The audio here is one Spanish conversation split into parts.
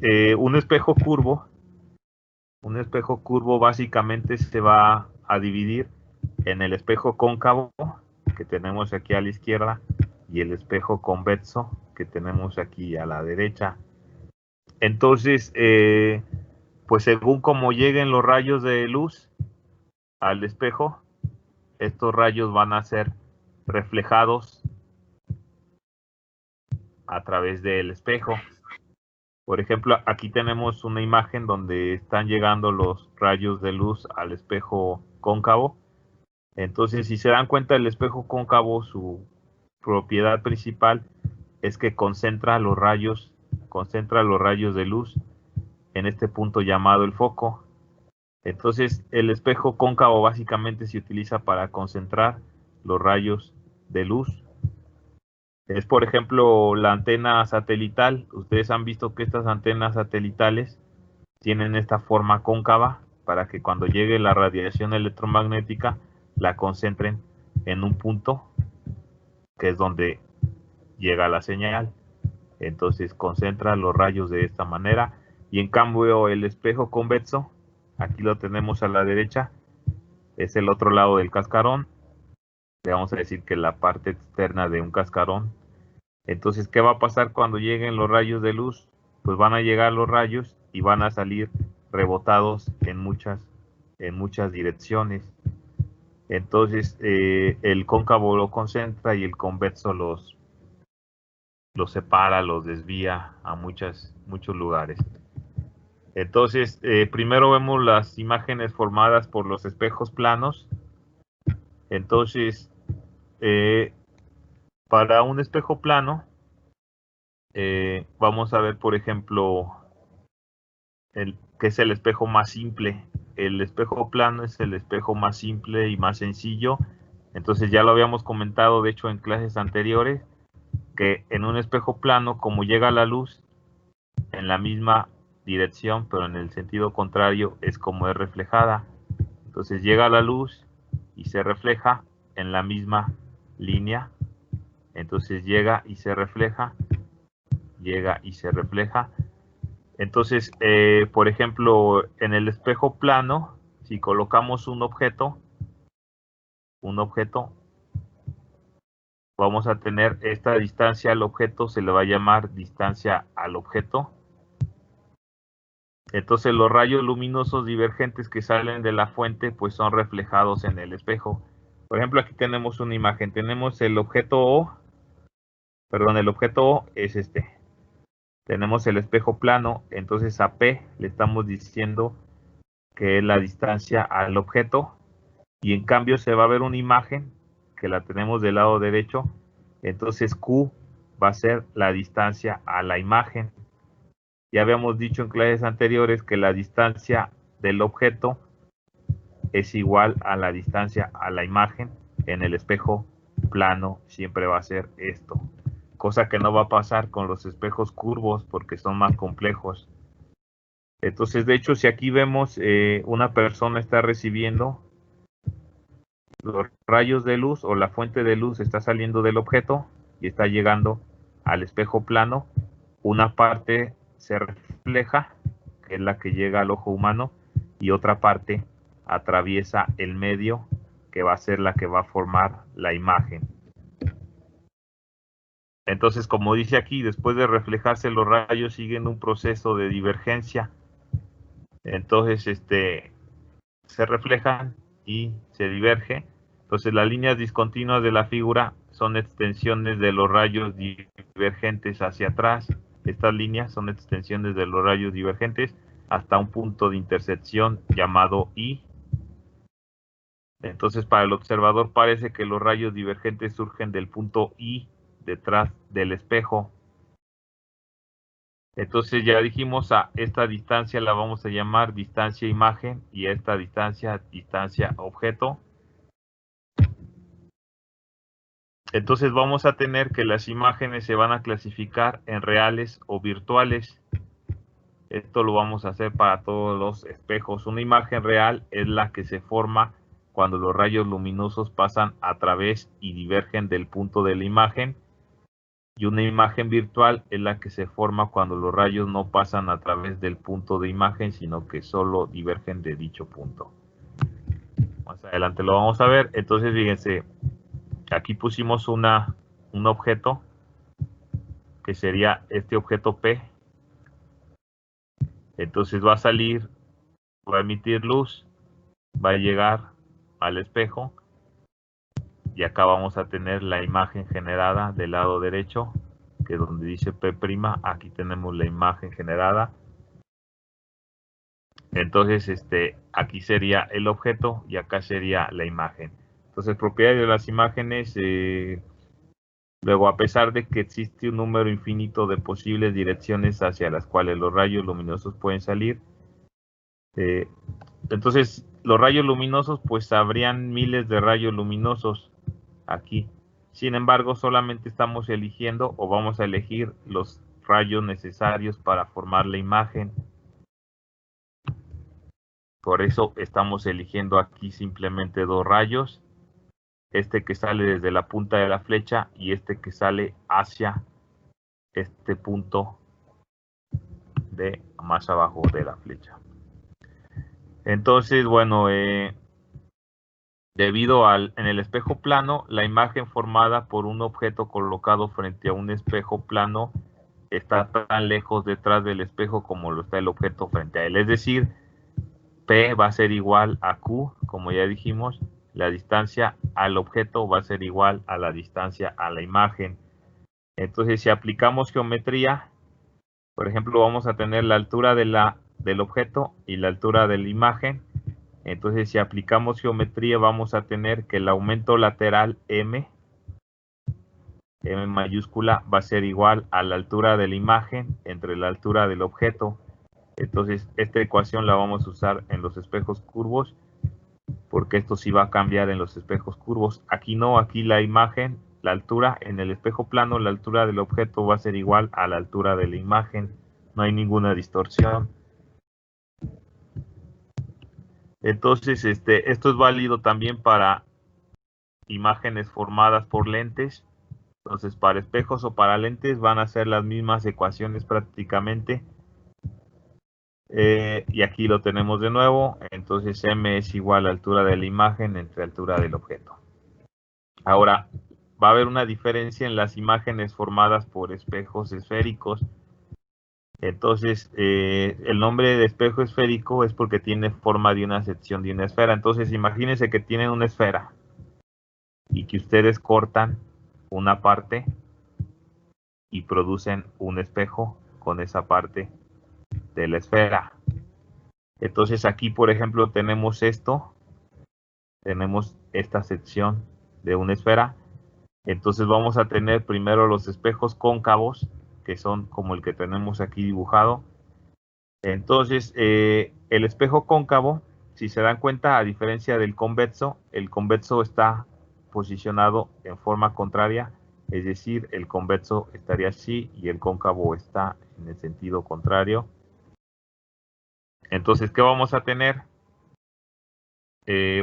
Un espejo curvo básicamente se va a dividir en el espejo cóncavo que tenemos aquí a la izquierda y el espejo convexo que tenemos aquí a la derecha. Entonces, pues según como lleguen los rayos de luz al espejo, estos rayos van a ser reflejados a través del espejo. Por ejemplo, aquí tenemos una imagen donde están llegando los rayos de luz al espejo cóncavo. Entonces, si se dan cuenta, el espejo cóncavo, su propiedad principal es que concentra los rayos de luz en este punto llamado el foco. Entonces, el espejo cóncavo básicamente se utiliza para concentrar los rayos de luz. Es, por ejemplo, la antena satelital. Ustedes han visto que estas antenas satelitales tienen esta forma cóncava para que cuando llegue la radiación electromagnética la concentren en un punto que es donde llega la señal. Entonces concentra los rayos de esta manera. Y en cambio el espejo convexo, aquí lo tenemos a la derecha, es el otro lado del cascarón. Le vamos a decir que la parte externa de un cascarón. Entonces, ¿qué va a pasar cuando lleguen los rayos de luz? Pues van a llegar los rayos y van a salir rebotados en muchas direcciones. Entonces, el cóncavo lo concentra y el convexo los separa, los desvía a muchos lugares. Entonces, primero vemos las imágenes formadas por los espejos planos. Entonces, para un espejo plano, vamos a ver, por ejemplo, que es el espejo más simple. El espejo plano es el espejo más simple y más sencillo. Entonces, ya lo habíamos comentado, de hecho, en clases anteriores, que en un espejo plano, como llega la luz en la misma dirección, pero en el sentido contrario, es como es reflejada. Entonces llega la luz y se refleja en la misma línea. Entonces llega y se refleja, llega y se refleja. Entonces, por ejemplo, en el espejo plano, si colocamos un objeto, vamos a tener esta distancia al objeto, se le va a llamar distancia al objeto. Entonces los rayos luminosos divergentes que salen de la fuente pues son reflejados en el espejo. Por ejemplo, aquí tenemos una imagen, tenemos el objeto O, el objeto O es este. Tenemos el espejo plano, entonces a P le estamos diciendo que es la distancia al objeto y en cambio se va a ver una imagen que la tenemos del lado derecho, entonces Q va a ser la distancia a la imagen. Ya habíamos dicho en clases anteriores que la distancia del objeto es igual a la distancia a la imagen. En el espejo plano siempre va a ser esto, cosa que no va a pasar con los espejos curvos porque son más complejos. Entonces, de hecho, si aquí vemos una persona está recibiendo los rayos de luz o la fuente de luz está saliendo del objeto y está llegando al espejo plano, una parte se refleja, que es la que llega al ojo humano, y otra parte atraviesa el medio, que va a ser la que va a formar la imagen. Entonces, como dice aquí, después de reflejarse los rayos siguen un proceso de divergencia. Entonces, se reflejan y se diverge. Entonces, las líneas discontinuas de la figura son extensiones de los rayos divergentes hacia atrás. Estas líneas son extensiones de los rayos divergentes hasta un punto de intersección llamado I. Entonces, para el observador parece que los rayos divergentes surgen del punto I detrás del espejo. Entonces ya dijimos, a esta distancia la vamos a llamar distancia imagen y a esta distancia objeto. Entonces vamos a tener que las imágenes se van a clasificar en reales o virtuales. Esto lo vamos a hacer para todos los espejos. Una imagen real es la que se forma cuando los rayos luminosos pasan a través y divergen del punto de la imagen. Y una imagen virtual es la que se forma cuando los rayos no pasan a través del punto de imagen, sino que solo divergen de dicho punto. Más adelante lo vamos a ver. Entonces, fíjense, aquí pusimos un objeto, que sería este objeto P. Entonces va a salir, va a ', luz, va a llegar al espejo, y acá vamos a tener la imagen generada del lado derecho, que es donde dice P', aquí tenemos la imagen generada. Entonces, aquí sería el objeto y acá sería la imagen. Entonces, propiedades de las imágenes, luego, a pesar de que existe un número infinito de posibles direcciones hacia las cuales los rayos luminosos pueden salir, entonces los rayos luminosos, pues habrían miles de rayos luminosos aquí. Sin embargo, solamente estamos eligiendo, o vamos a elegir, los rayos necesarios para formar la imagen. Por eso estamos eligiendo aquí simplemente dos rayos. Este que sale desde la punta de la flecha y este que sale hacia este punto de más abajo de la flecha. Entonces, bueno, debido en el espejo plano, la imagen formada por un objeto colocado frente a un espejo plano está tan lejos detrás del espejo como lo está el objeto frente a él. Es decir, P va a ser igual a Q, como ya dijimos. La distancia al objeto va a ser igual a la distancia a la imagen. Entonces, si aplicamos geometría, por ejemplo, vamos a tener la altura del objeto y la altura de la imagen. Entonces, si aplicamos geometría, vamos a tener que el aumento lateral M mayúscula, va a ser igual a la altura de la imagen entre la altura del objeto. Entonces, esta ecuación la vamos a usar en los espejos curvos, porque esto sí va a cambiar en los espejos curvos. Aquí no, aquí la imagen, la altura en el espejo plano, la altura del objeto va a ser igual a la altura de la imagen. No hay ninguna distorsión. Entonces, esto es válido también para imágenes formadas por lentes. Entonces, para espejos o para lentes van a ser las mismas ecuaciones prácticamente. Y aquí lo tenemos de nuevo. Entonces, M es igual a altura de la imagen entre altura del objeto. Ahora, va a haber una diferencia en las imágenes formadas por espejos esféricos. Entonces, el nombre de espejo esférico es porque tiene forma de una sección de una esfera. Entonces, imagínense que tienen una esfera y que ustedes cortan una parte y producen un espejo con esa parte de la esfera. Entonces, aquí, por ejemplo, tenemos esto. Tenemos esta sección de una esfera. Entonces, vamos a tener primero los espejos cóncavos, que son como el que tenemos aquí dibujado. Entonces, el espejo cóncavo, si se dan cuenta, a diferencia del convexo, el convexo está posicionado en forma contraria, es decir, el convexo estaría así y el cóncavo está en el sentido contrario. Entonces, ¿qué vamos a tener?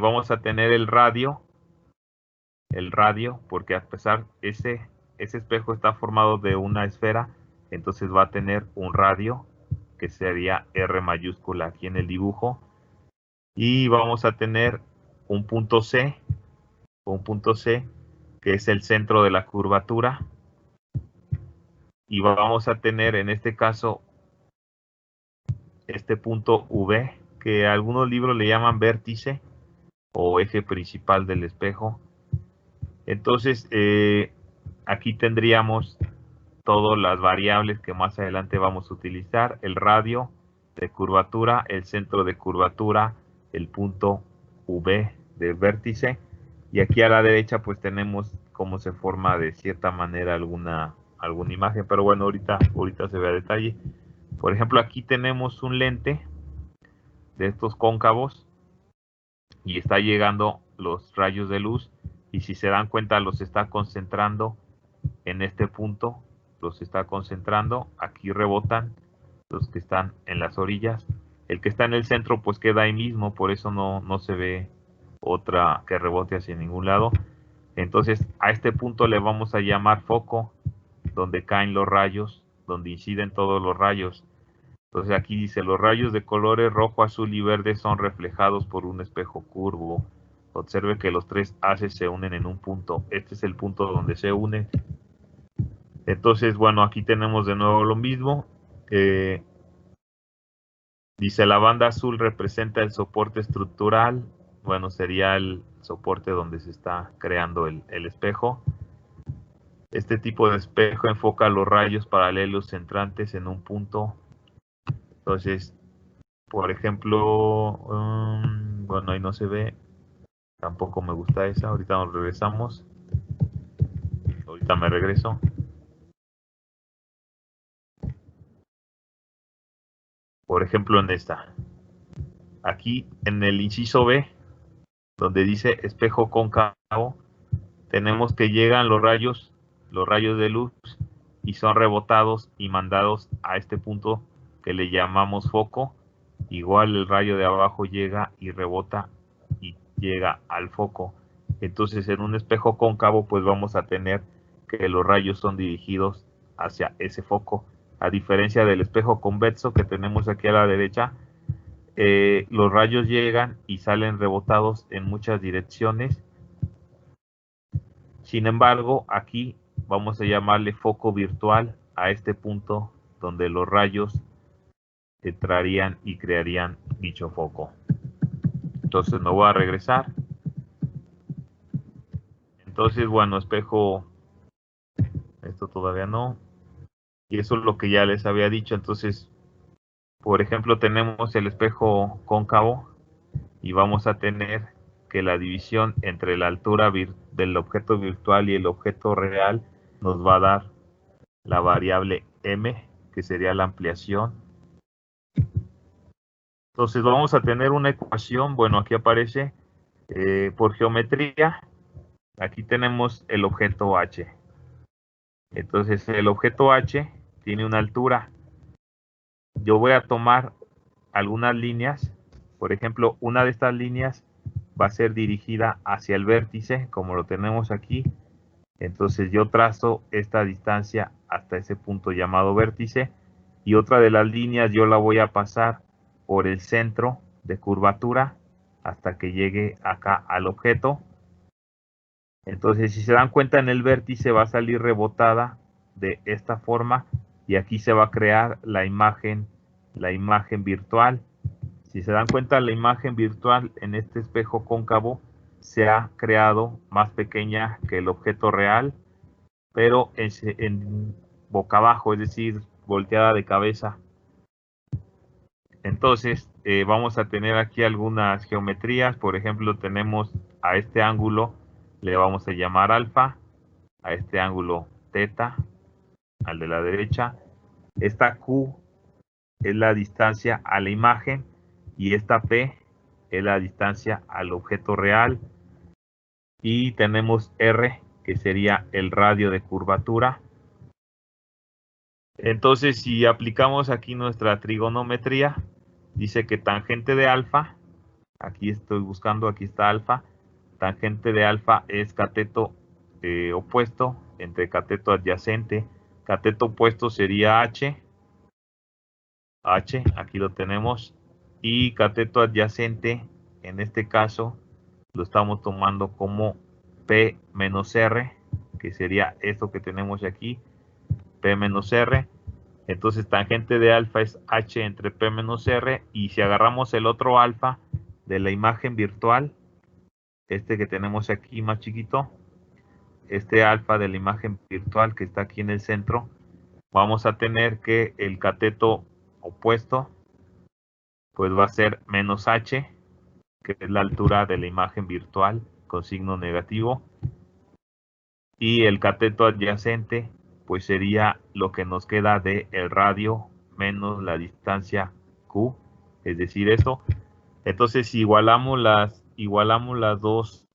Vamos a tener el radio, porque a pesar ese espejo está formado de una esfera, entonces va a tener un radio, que sería R mayúscula aquí en el dibujo, y vamos a tener un punto C, que es el centro de la curvatura, y vamos a tener en este caso este punto V, que algunos libros le llaman vértice o eje principal del espejo. Entonces, aquí tendríamos todas las variables que más adelante vamos a utilizar: el radio de curvatura, el centro de curvatura, el punto V de vértice, y aquí a la derecha pues tenemos cómo se forma de cierta manera alguna imagen, pero bueno, ahorita se ve a detalle. Por ejemplo, aquí tenemos un lente de estos cóncavos y está llegando los rayos de luz, y si se dan cuenta los está concentrando en este punto, los está concentrando, aquí rebotan los que están en las orillas, el que está en el centro pues queda ahí mismo, por eso no se ve otra que rebote hacia ningún lado. Entonces a este punto le vamos a llamar foco, donde caen los rayos, donde inciden todos los rayos. Entonces aquí dice, los rayos de colores rojo, azul y verde son reflejados por un espejo curvo. Observe que los tres haces se unen en un punto. Este es el punto donde se unen. Entonces, bueno, aquí tenemos de nuevo lo mismo. Dice, la banda azul representa el soporte estructural. Bueno, sería el soporte donde se está creando el espejo. Este tipo de espejo enfoca los rayos paralelos centrantes en un punto. Entonces, por ejemplo, bueno, ahí no se ve. Tampoco me gusta esa. Ahorita nos regresamos. Ahorita me regreso. Por ejemplo, en esta. Aquí en el inciso B, donde dice espejo cóncavo, tenemos que llegan los rayos de luz y son rebotados y mandados a este punto que le llamamos foco. Igual el rayo de abajo llega y rebota y llega al foco. Entonces en un espejo cóncavo pues vamos a tener que los rayos son dirigidos hacia ese foco. A diferencia del espejo convexo que tenemos aquí a la derecha, los rayos llegan y salen rebotados en muchas direcciones. Sin embargo, aquí vamos a llamarle foco virtual a este punto donde los rayos entrarían y crearían dicho foco. Entonces me voy a regresar. Entonces, bueno, espejo, esto todavía no. Y eso es lo que ya les había dicho. Entonces, por ejemplo, tenemos el espejo cóncavo y vamos a tener que la división entre la altura del objeto virtual y el objeto real nos va a dar la variable m, que sería la ampliación. Entonces vamos a tener una ecuación, bueno, aquí aparece por geometría, aquí tenemos el objeto h. Entonces el objeto h tiene una altura. Yo voy a tomar algunas líneas, por ejemplo, una de estas líneas va a ser dirigida hacia el vértice, como lo tenemos aquí. Entonces yo trazo esta distancia hasta ese punto llamado vértice, y otra de las líneas yo la voy a pasar por el centro de curvatura hasta que llegue acá al objeto. Entonces, si se dan cuenta, en el vértice va a salir rebotada de esta forma y aquí se va a crear la imagen virtual. Si se dan cuenta, la imagen virtual en este espejo cóncavo se ha creado más pequeña que el objeto real, pero en boca abajo, es decir, volteada de cabeza. Entonces, vamos a tener aquí algunas geometrías. Por ejemplo, tenemos a este ángulo, le vamos a llamar alfa, a este ángulo teta, al de la derecha. Esta Q es la distancia a la imagen y esta P es la distancia al objeto real. Y tenemos R, que sería el radio de curvatura. Entonces, si aplicamos aquí nuestra trigonometría, dice que tangente de alfa, aquí estoy buscando, aquí está alfa, tangente de alfa es cateto opuesto entre cateto adyacente. Cateto opuesto sería H, aquí lo tenemos, y cateto adyacente, en este caso, lo estamos tomando como P menos R, que sería esto que tenemos aquí, P menos R. Entonces tangente de alfa es H entre P menos R, y si agarramos el otro alfa de la imagen virtual, este que tenemos aquí más chiquito, este alfa de la imagen virtual que está aquí en el centro, vamos a tener que el cateto opuesto pues va a ser menos H, que es la altura de la imagen virtual con signo negativo, y el cateto adyacente pues sería lo que nos queda de el radio menos la distancia Q, es decir, esto. Entonces, si igualamos las dos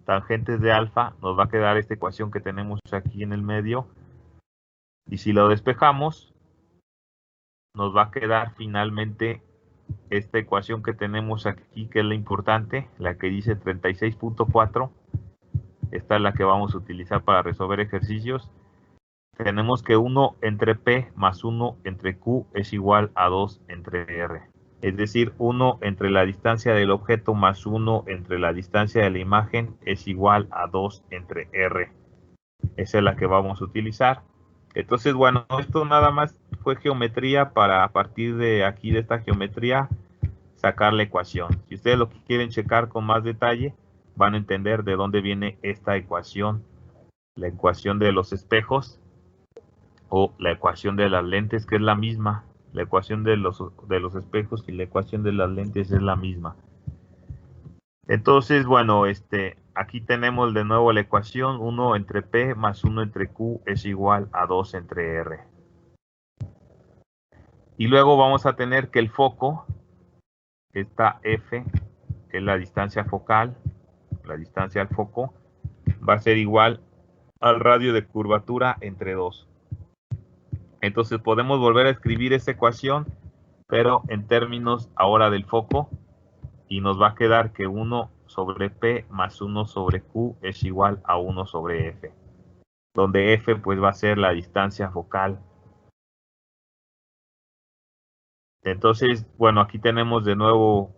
tangentes de alfa, nos va a quedar esta ecuación que tenemos aquí en el medio, y si lo despejamos, nos va a quedar finalmente esta ecuación que tenemos aquí, que es la importante, la que dice 36.4. Esta es la que vamos a utilizar para resolver ejercicios. tenemos que 1 entre P más 1 entre Q es igual a 2 entre R. Es decir, 1 entre la distancia del objeto más 1 entre la distancia de la imagen es igual a 2 entre R. Esa es la que vamos a utilizar. Entonces, bueno, esto nada más fue geometría para a partir de aquí, de esta geometría, sacar la ecuación. Si ustedes lo quieren checar con más detalle, van a entender de dónde viene esta ecuación. La ecuación de los espejos o la ecuación de las lentes, que es la misma. La ecuación de los espejos y la ecuación de las lentes es la misma. Entonces, bueno, aquí tenemos de nuevo la ecuación 1 entre P más 1 entre Q es igual a 2 entre R. Y luego vamos a tener que el foco, esta F, que es la distancia focal, la distancia al foco, va a ser igual al radio de curvatura entre 2. Entonces podemos volver a escribir esa ecuación, pero en términos ahora del foco, y nos va a quedar que 1 sobre P más 1 sobre Q es igual a 1 sobre F, donde F pues va a ser la distancia focal. Entonces, bueno, aquí tenemos de nuevo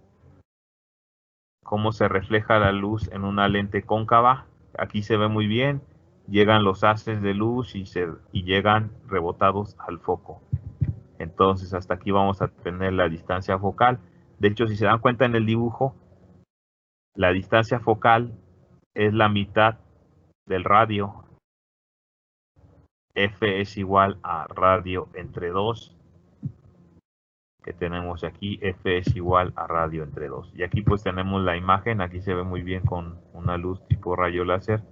cómo se refleja la luz en una lente cóncava. Aquí se ve muy bien, llegan los haces de luz y llegan rebotados al foco. Entonces hasta aquí vamos a tener la distancia focal. De hecho, si se dan cuenta en el dibujo, la distancia focal es la mitad del radio. F es igual a radio entre 2, que tenemos aquí. F es igual a radio entre 2. Y aquí pues tenemos la imagen. Aquí se ve muy bien con una luz tipo rayo láser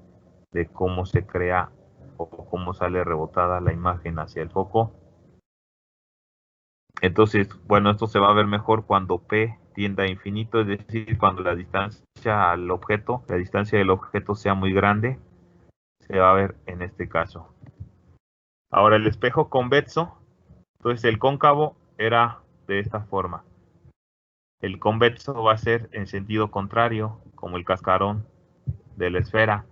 de cómo se crea o cómo sale rebotada la imagen hacia el foco. Entonces, bueno, esto se va a ver mejor cuando P tienda a infinito, es decir, cuando la distancia al objeto, la distancia del objeto sea muy grande, se va a ver en este caso. Ahora el espejo convexo, entonces el cóncavo era de esta forma. El convexo va a ser en sentido contrario, como el cascarón de la esfera.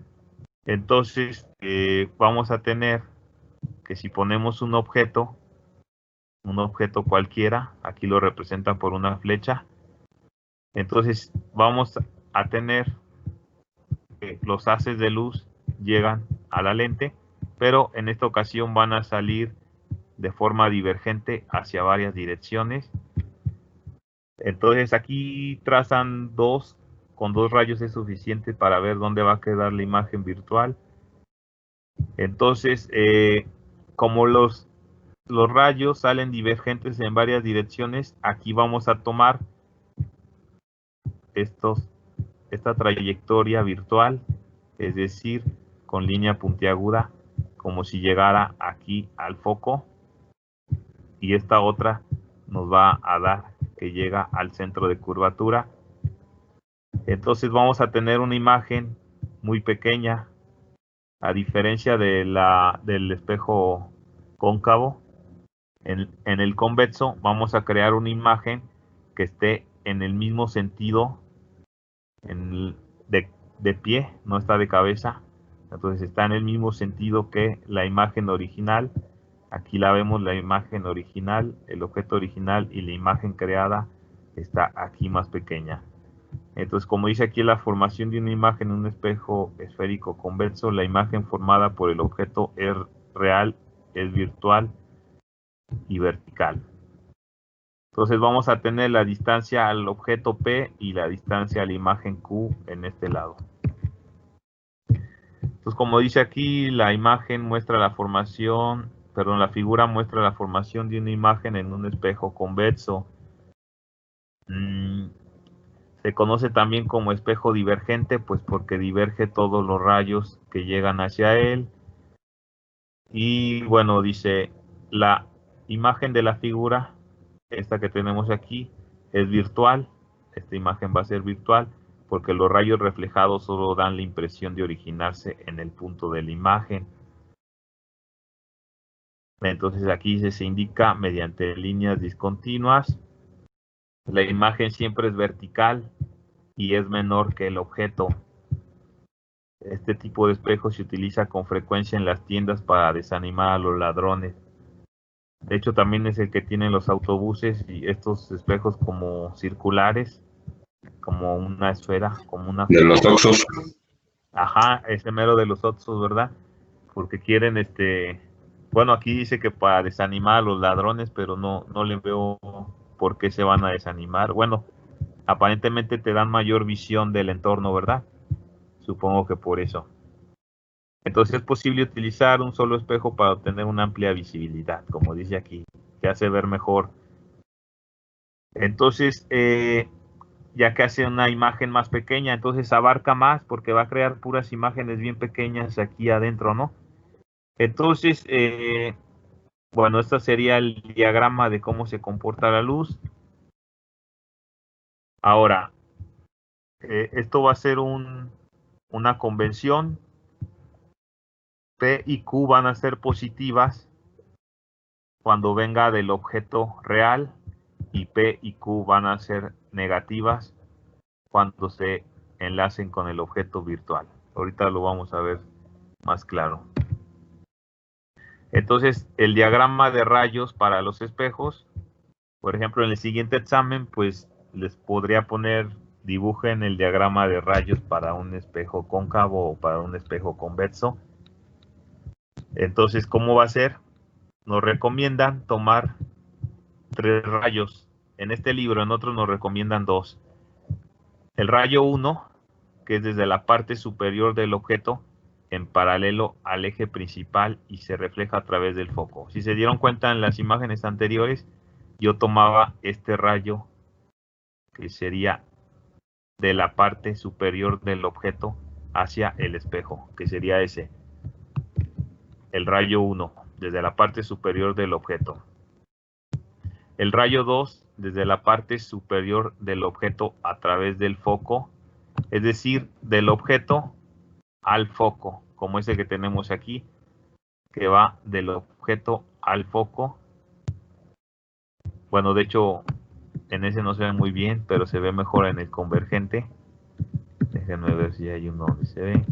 Entonces, vamos a tener que si ponemos un objeto cualquiera, aquí lo representan por una flecha, entonces vamos a tener que los haces de luz llegan a la lente, pero en esta ocasión van a salir de forma divergente hacia varias direcciones. Entonces aquí trazan con dos rayos es suficiente para ver dónde va a quedar la imagen virtual. Entonces, como los rayos salen divergentes en varias direcciones, aquí vamos a tomar esta trayectoria virtual, es decir, con línea puntiaguda, como si llegara aquí al foco, y esta otra nos va a dar que llega al centro de curvatura. Entonces vamos a tener una imagen muy pequeña, a diferencia del espejo cóncavo. En el convexo vamos a crear una imagen que esté en el mismo sentido de pie, no está de cabeza. Entonces está en el mismo sentido que la imagen original. Aquí la vemos, la imagen original, el objeto original, y la imagen creada está aquí más pequeña. Entonces, como dice aquí, la formación de una imagen en un espejo esférico convexo, la imagen formada por el objeto es real, es virtual y vertical. Entonces vamos a tener la distancia al objeto P y la distancia a la imagen Q en este lado. Entonces, como dice aquí, la figura muestra la formación de una imagen en un espejo convexo. Se conoce también como espejo divergente, pues porque diverge todos los rayos que llegan hacia él. Y bueno, dice, la imagen de la figura, esta que tenemos aquí, es virtual. Esta imagen va a ser virtual porque los rayos reflejados solo dan la impresión de originarse en el punto de la imagen. Entonces aquí se indica mediante líneas discontinuas. La imagen siempre es vertical y es menor que el objeto. Este tipo de espejo se utiliza con frecuencia en las tiendas para desanimar a los ladrones. De hecho, también es el que tienen los autobuses y estos espejos como circulares, como una esfera, como una... De los Oxxos. Ajá, ese mero de los Oxxos, ¿verdad? Porque quieren, bueno, aquí dice que para desanimar a los ladrones, pero no le veo por qué se van a desanimar. Bueno, aparentemente te dan mayor visión del entorno, ¿verdad? Supongo que por eso. Entonces es posible utilizar un solo espejo para obtener una amplia visibilidad, como dice aquí, que hace ver mejor. Entonces, ya que hace una imagen más pequeña, entonces abarca más porque va a crear puras imágenes bien pequeñas aquí adentro, ¿no? Entonces, bueno, este sería el diagrama de cómo se comporta la luz. Ahora, esto va a ser una convención. P y Q van a ser positivas cuando venga del objeto real y P y Q van a ser negativas cuando se enlacen con el objeto virtual. Ahorita lo vamos a ver más claro. Entonces, el diagrama de rayos para los espejos, por ejemplo, en el siguiente examen, pues les podría poner, dibujen el diagrama de rayos para un espejo cóncavo o para un espejo convexo. Entonces, ¿cómo va a ser? Nos recomiendan tomar 3 rayos. En este libro, en otros nos recomiendan 2. El rayo 1, que es desde la parte superior del objeto, en paralelo al eje principal y se refleja a través del foco. Si se dieron cuenta en las imágenes anteriores, yo tomaba este rayo, que sería de la parte superior del objeto hacia el espejo, que sería ese. El rayo 1, desde la parte superior del objeto. El rayo 2, desde la parte superior del objeto a través del foco, es decir, del objeto al foco, como ese que tenemos aquí, que va del objeto al foco. Bueno, de hecho, en ese no se ve muy bien, pero se ve mejor en el convergente. Déjenme ver si hay uno donde se ve.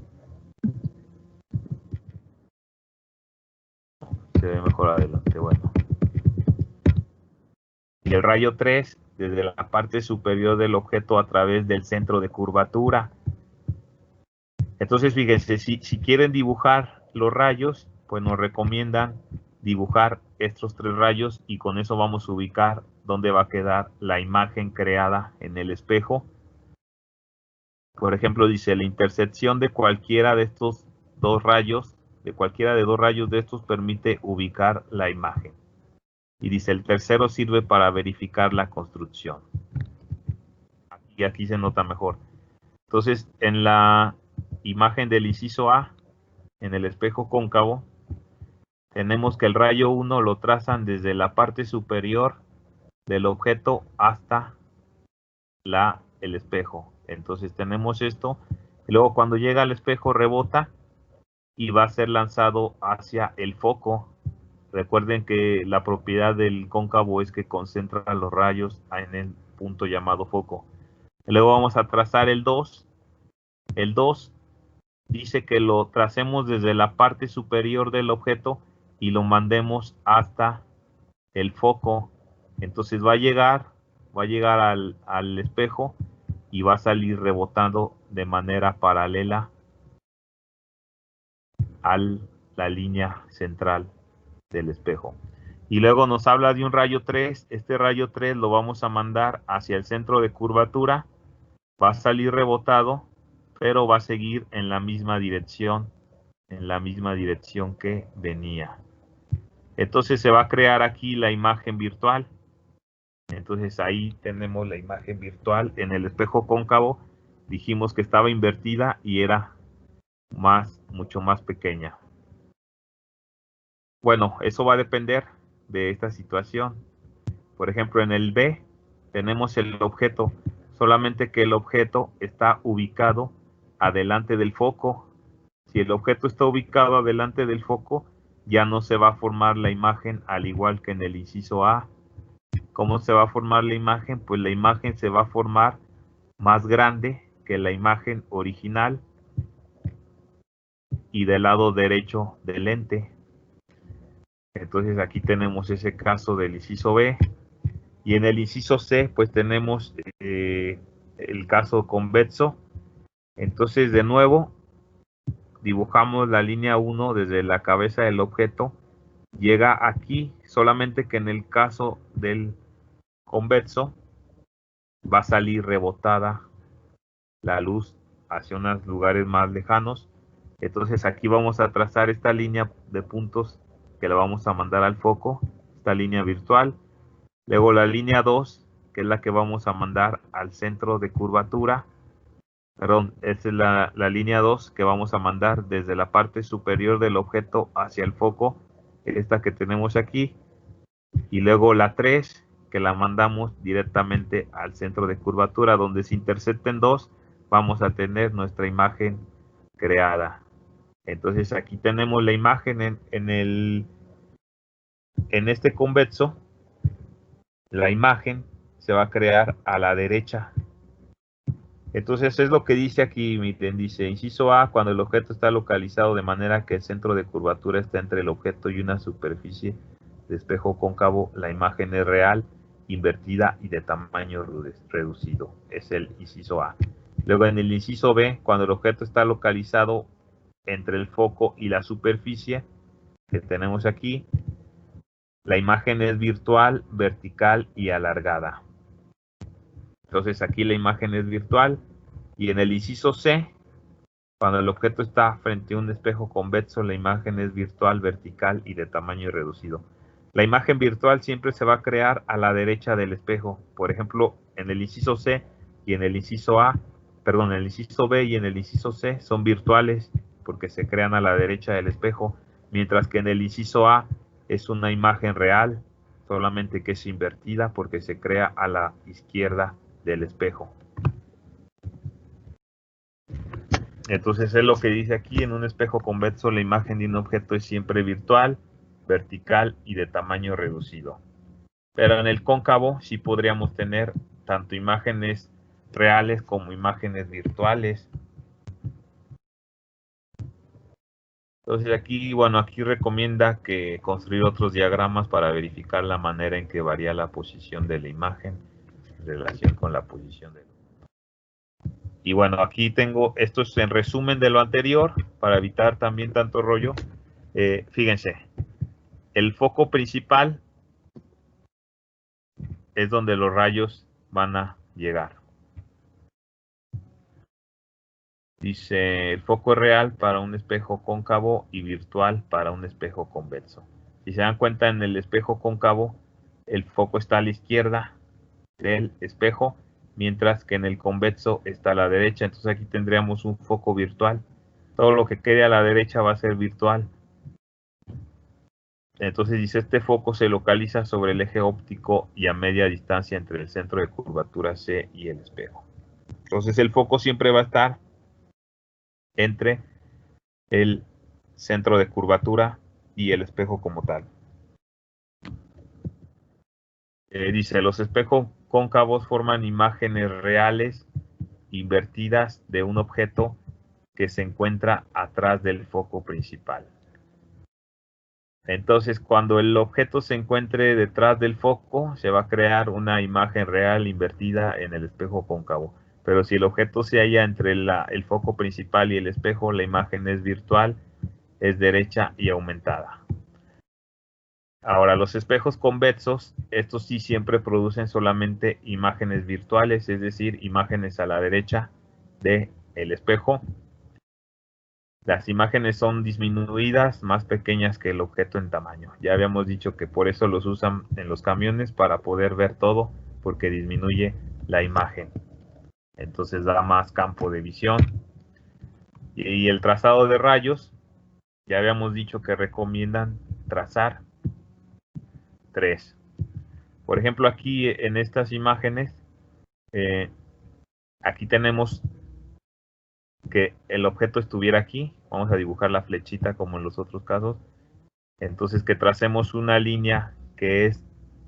Se ve mejor adelante, bueno. Y el rayo 3, desde la parte superior del objeto a través del centro de curvatura. Entonces, fíjense, si quieren dibujar los rayos, pues nos recomiendan dibujar estos 3 rayos y con eso vamos a ubicar dónde va a quedar la imagen creada en el espejo. Por ejemplo, dice la intersección de cualquiera de estos 2 rayos, de cualquiera de 2 rayos de estos permite ubicar la imagen. Y dice el tercero sirve para verificar la construcción. Aquí se nota mejor. Entonces, en la imagen del inciso A, en el espejo cóncavo, tenemos que el rayo 1 lo trazan desde la parte superior del objeto hasta el espejo. Entonces tenemos esto. Y luego cuando llega al espejo rebota y va a ser lanzado hacia el foco. Recuerden que la propiedad del cóncavo es que concentra los rayos en el punto llamado foco. Luego vamos a trazar el 2. El 2 dice que lo tracemos desde la parte superior del objeto y lo mandemos hasta el foco. Entonces va a llegar al espejo y va a salir rebotando de manera paralela a la línea central del espejo. Y luego nos habla de un rayo 3. Este rayo 3 lo vamos a mandar hacia el centro de curvatura. Va a salir rebotado, pero va a seguir en la misma dirección que venía. Entonces se va a crear aquí la imagen virtual. Entonces ahí tenemos la imagen virtual. En el espejo cóncavo dijimos que estaba invertida y era mucho más pequeña. Bueno, eso va a depender de esta situación. Por ejemplo, en el B tenemos el objeto, solamente que el objeto está ubicado adelante del foco. Si el objeto está ubicado adelante del foco, ya no se va a formar la imagen al igual que en el inciso A. ¿Cómo se va a formar la imagen? Pues la imagen se va a formar más grande que la imagen original y del lado derecho del lente. Entonces aquí tenemos ese caso del inciso B. Y en el inciso C, pues tenemos el caso convexo. Entonces, de nuevo, dibujamos la línea 1 desde la cabeza del objeto. Llega aquí, solamente que en el caso del convexo va a salir rebotada la luz hacia unos lugares más lejanos. Entonces aquí vamos a trazar esta línea de puntos que la vamos a mandar al foco, esta línea virtual. Luego la línea 2, que es la que vamos a mandar al centro de curvatura. Perdón, esta es la línea 2 que vamos a mandar desde la parte superior del objeto hacia el foco, esta que tenemos aquí. Y luego la 3, que la mandamos directamente al centro de curvatura, donde se intersecten dos, vamos a tener nuestra imagen creada. Entonces aquí tenemos la imagen en este convexo. La imagen se va a crear a la derecha. Entonces es lo que dice aquí, miren, dice inciso A, cuando el objeto está localizado de manera que el centro de curvatura está entre el objeto y una superficie de espejo cóncavo, la imagen es real, invertida y de tamaño reducido. Es el inciso A. Luego en el inciso B, cuando el objeto está localizado entre el foco y la superficie que tenemos aquí, la imagen es virtual, vertical y alargada. Entonces aquí la imagen es virtual. Y en el inciso C, cuando el objeto está frente a un espejo convexo, la imagen es virtual, vertical y de tamaño reducido. La imagen virtual siempre se va a crear a la derecha del espejo. Por ejemplo, en el inciso C y en el inciso A, perdón, en el inciso B y en el inciso C son virtuales porque se crean a la derecha del espejo, mientras que en el inciso A es una imagen real, solamente que es invertida porque se crea a la izquierda del espejo. Entonces es lo que dice aquí, en un espejo convexo la imagen de un objeto es siempre virtual, vertical y de tamaño reducido. Pero en el cóncavo sí podríamos tener tanto imágenes reales como imágenes virtuales. Entonces aquí, bueno, aquí recomienda que construir otros diagramas para verificar la manera en que varía la posición de la imagen en relación con la posición del. Y bueno, aquí tengo, esto es en resumen de lo anterior, para evitar también tanto rollo. Fíjense, el foco principal es donde los rayos van a llegar. Dice, el foco es real para un espejo cóncavo y virtual para un espejo convexo. Si se dan cuenta, en el espejo cóncavo, el foco está a la izquierda del espejo, mientras que en el convexo está a la derecha. Entonces aquí tendríamos un foco virtual. Todo lo que quede a la derecha va a ser virtual. Entonces dice, este foco se localiza sobre el eje óptico y a media distancia entre el centro de curvatura C y el espejo. Entonces el foco siempre va a estar entre el centro de curvatura y el espejo como tal. Dice, los espejos cóncavos forman imágenes reales invertidas de un objeto que se encuentra atrás del foco principal. Entonces, cuando el objeto se encuentre detrás del foco, se va a crear una imagen real invertida en el espejo cóncavo. Pero si el objeto se halla entre el foco principal y el espejo, la imagen es virtual, es derecha y aumentada. Ahora, los espejos convexos, estos sí siempre producen solamente imágenes virtuales, es decir, imágenes a la derecha del espejo. Las imágenes son disminuidas, más pequeñas que el objeto en tamaño. Ya habíamos dicho que por eso los usan en los camiones, para poder ver todo, porque disminuye la imagen. Entonces da más campo de visión. Y el trazado de rayos, ya habíamos dicho que recomiendan trazar 3. Por ejemplo, aquí en estas imágenes, aquí tenemos que el objeto estuviera aquí. Vamos a dibujar la flechita como en los otros casos. Entonces que tracemos una línea que es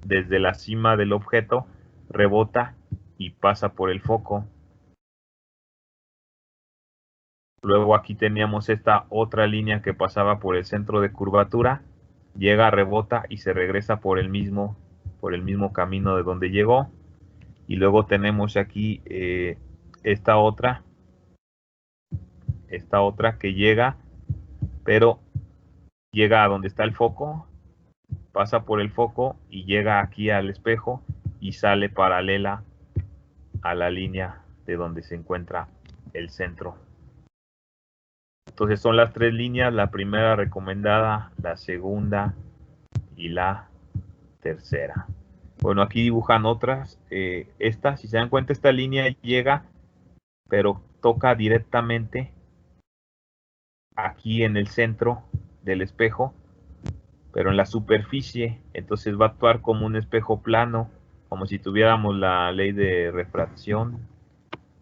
desde la cima del objeto, rebota y pasa por el foco. Luego aquí teníamos esta otra línea que pasaba por el centro de curvatura, llega, rebota y se regresa por el mismo camino de donde llegó. Y luego tenemos aquí esta otra que llega, pero llega a donde está el foco, pasa por el foco y llega aquí al espejo y sale paralela a la línea de donde se encuentra el centro. Entonces son las tres líneas, la primera recomendada, la segunda y la tercera. Bueno, aquí dibujan otras. Esta, si se dan cuenta, esta línea llega, pero toca directamente aquí en el centro del espejo, pero en la superficie. Entonces va a actuar como un espejo plano, como si tuviéramos la ley de refracción,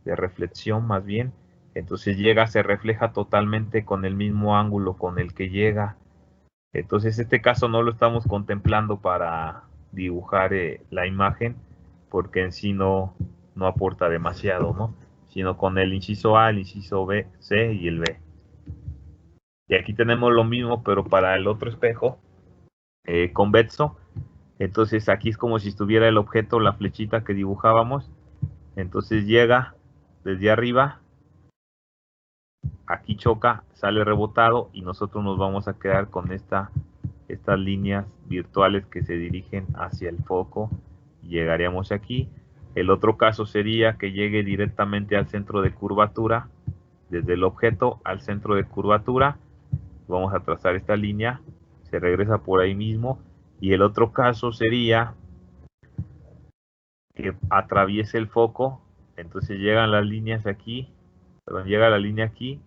de reflexión más bien. Entonces llega, se refleja totalmente con el mismo ángulo con el que llega. Entonces este caso no lo estamos contemplando para dibujar la imagen, porque en sí no aporta demasiado, ¿no? Sino con el inciso A, el inciso B, C y el B. Y aquí tenemos lo mismo, pero para el otro espejo convexo. Entonces aquí es como si estuviera el objeto, la flechita que dibujábamos. Entonces llega desde arriba, aquí choca, sale rebotado y nosotros nos vamos a quedar con estas líneas virtuales que se dirigen hacia el foco. Llegaríamos aquí. El otro caso sería que llegue directamente al centro de curvatura, desde el objeto al centro de curvatura. Vamos a trazar esta línea, se regresa por ahí mismo. Y el otro caso sería que atraviese el foco, entonces llegan las líneas aquí, perdón, llega la línea aquí,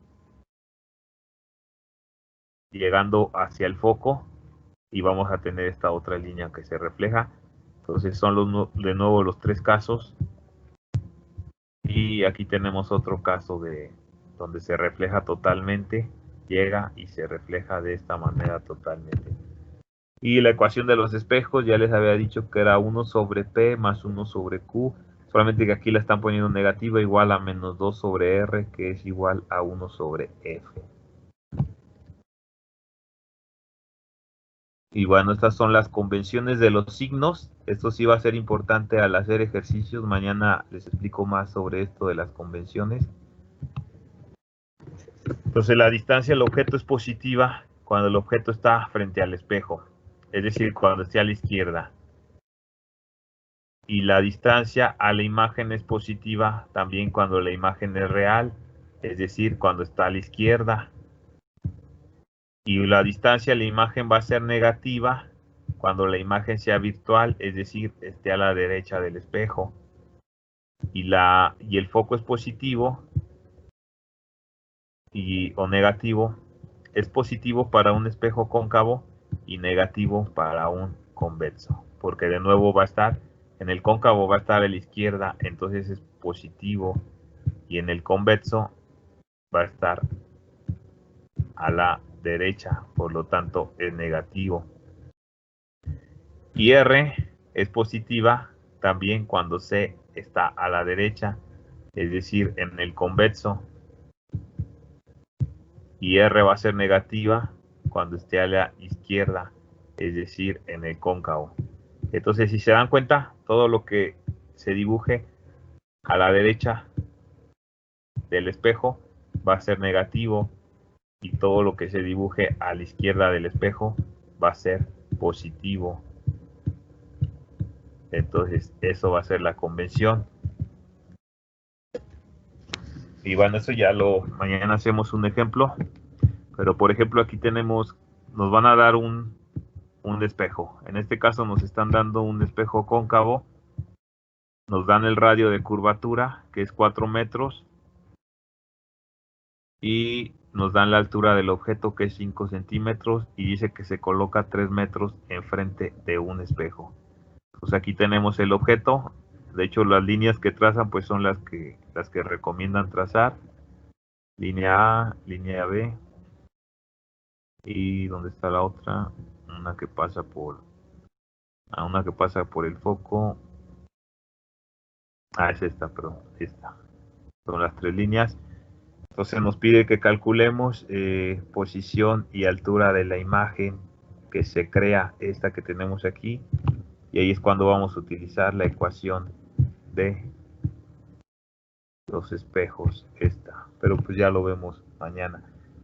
llegando hacia el foco, y vamos a tener esta otra línea que se refleja. Entonces son de nuevo los tres casos, y aquí tenemos otro caso de donde se refleja totalmente, llega y se refleja de esta manera totalmente. Y la ecuación de los espejos, ya les había dicho que era 1 sobre P más 1 sobre Q, solamente que aquí la están poniendo negativa, igual a menos 2 sobre R, que es igual a 1 sobre F. Y bueno, estas son las convenciones de los signos. Esto sí va a ser importante al hacer ejercicios. Mañana les explico más sobre esto de las convenciones. Entonces la distancia del objeto es positiva cuando el objeto está frente al espejo, es decir, cuando esté a la izquierda. Y la distancia a la imagen es positiva también cuando la imagen es real, es decir, cuando está a la izquierda. Y la distancia a la imagen va a ser negativa cuando la imagen sea virtual, es decir, esté a la derecha del espejo. Y el foco es positivo o negativo. Es positivo para un espejo cóncavo y negativo para un convexo, porque de nuevo va a estar en el cóncavo, va a estar a la izquierda, entonces es positivo, y en el convexo va a estar a la derecha, por lo tanto es negativo. Y R es positiva también cuando C está a la derecha, es decir, en el convexo, y R va a ser negativa cuando esté a la izquierda, es decir, en el cóncavo. Entonces, si se dan cuenta, todo lo que se dibuje a la derecha del espejo va a ser negativo, y todo lo que se dibuje a la izquierda del espejo va a ser positivo. Entonces, eso va a ser la convención. Y bueno, eso ya mañana hacemos un ejemplo. Pero por ejemplo, aquí nos van a dar un espejo. En este caso nos están dando un espejo cóncavo. Nos dan el radio de curvatura, que es 4 metros. Y nos dan la altura del objeto, que es 5 centímetros. Y dice que se coloca 3 metros enfrente de un espejo. Pues aquí tenemos el objeto. De hecho, las líneas que trazan pues son las que recomiendan trazar. Línea A, línea B. Y ¿dónde está la otra? Una que pasa por el foco. Es esta, perdón, esta. Son las tres líneas. Entonces nos pide que calculemos posición y altura de la imagen que se crea, esta que tenemos aquí, y ahí es cuando vamos a utilizar la ecuación de los espejos, esta, pero pues ya lo vemos mañana.